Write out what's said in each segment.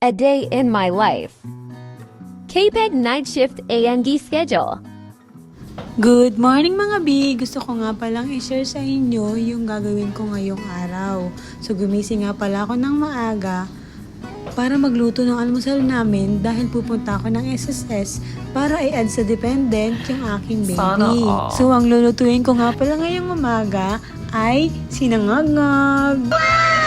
A day in my life. KPEG night shift A&D schedule. Good morning mga B! Gusto ko nga palang i-share sa inyo yung gagawin ko ngayong araw. So gumising nga pala ako ng maaga para magluto ng almusal namin dahil pupunta ako ng SSS para i-add sa dependent yung aking baby. So ang lulutuin ko nga pala ngayong umaga ay sinangagag.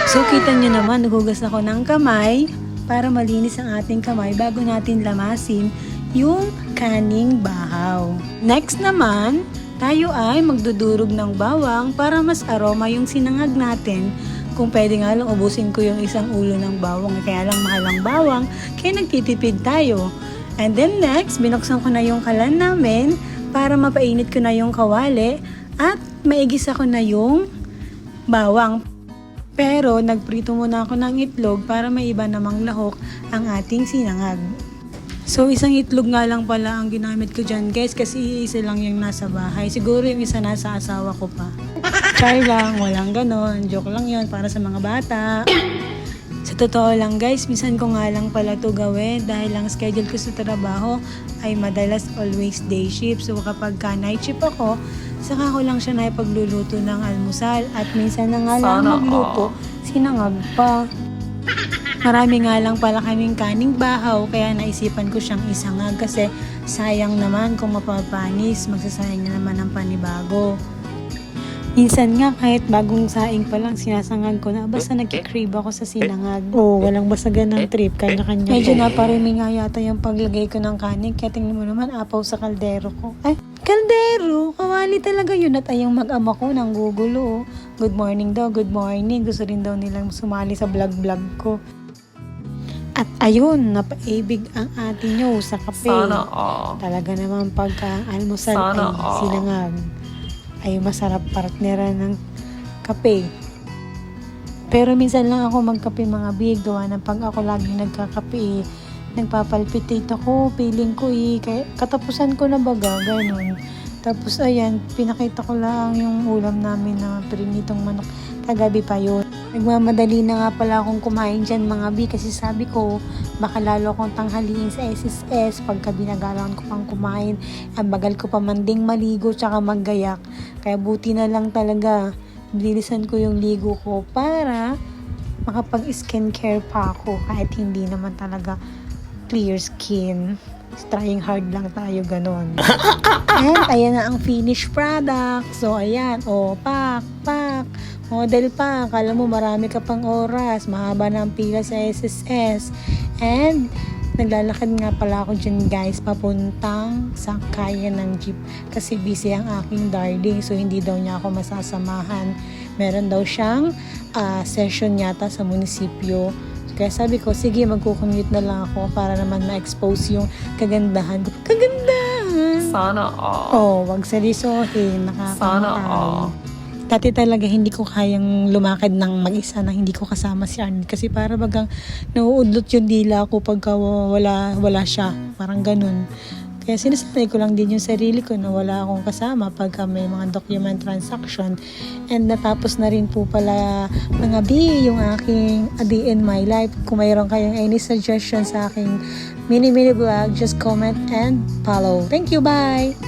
So kita nyo naman, naghugas ako ng kamay para malinis ang ating kamay bago natin lamasin yung kaning bahaw. Next naman, tayo ay magdudurog ng bawang para mas aroma yung sinangag natin. Kung pwede nga lang ubusin ko yung isang ulo ng bawang, kaya lang mahal ang bawang, kaya nagtitipid tayo. And then next, binuksan ko na yung kalan namin para mapainit ko na yung kawali at maigisa ko na yung bawang. Pero nagprito muna ako ng itlog para may iba namang lahok ang ating sinangag. So isang itlog nga lang pala ang ginamit ko dyan guys kasi isa lang yung nasa bahay. Siguro yung isa nasa asawa ko pa. Try lang, walang ganon. Joke lang yun para sa mga bata. Sa totoo lang guys, minsan ko nga lang pala to gawin dahil ang schedule ko sa trabaho ay madalas always day shift. So kapag ka night shift ako, saka ko lang siya na ipagluluto ng almusal at minsan na nga lang magluto, sinangag pa. Marami nga lang pala kaming kaning bahaw kaya naisipan ko siyang isangag kasi sayang naman kung mapapanis, magsasayang na naman ang panibago. Minsan nga kahit bagong saing pa lang sinasangag ko na basta nagkikrave ako sa sinangag. Walang basagan ng trip, kanya-kanya. Medyo naparimi nga yata yung paglagay ko ng kanin kaya tingnan mo naman apaw sa kaldero ko. Ay, kaldero! Kawali talaga yun at ayang mag-ama ko ng gugulo. Good morning daw, good morning. Gusto rin daw nilang sumali sa vlog-vlog ko. At ayun, napaibig ang ate nyo sa kape. Talaga naman pagka almusal ay sinangag ay masarap partneran ng kape. Pero minsan lang ako magkape mga big, gawa ng pag ako laging nagkakape, nagpapalpitate ako, feeling ko kaya katapusan ko na baga, ganun. Tapos ayan, pinakita ko lang yung ulam namin na prinitong manok, kagabi pa yun. Nagmamadali na nga pala akong kumain dyan mga bi kasi sabi ko baka lalo akong tanghaliin sa SSS pagka binagalan ko pang kumain. Ang bagal ko pa manding maligo tsaka maggayak. Kaya buti na lang talaga bilisan ko yung ligo ko para makapag-skincare pa ako kahit hindi naman talaga clear skin. Trying hard lang tayo ganon. And ayan na ang finished product. So ayan, pak. Model pa, akala mo marami ka pang oras, mahaba na ang pila sa SSS. And naglalakad nga pala ako dyan guys, papuntang sakayan ng jeep kasi busy ang aking darling, so hindi daw niya ako masasamahan. Meron daw siyang session yata sa munisipyo. Kaya sabi ko, sige magko-commute na lang ako para naman ma-expose yung kagandahan ko. Kagandahan! Sana all. Wag seryosohin, Sana nakakamatay. all. Dati talaga hindi ko kayang lumakad ng mag-isa na hindi ko kasama si Arnold kasi para bagang nauudlot yung dila ko pagka wala siya. Parang ganun. Kaya sinasanay ko lang din yung sarili ko na wala akong kasama pagka may mga document transaction. And natapos na rin po pala mga B yung aking A Day in My Life. Kung mayroon kayong any suggestion sa aking mini vlog, just comment and follow. Thank you, bye!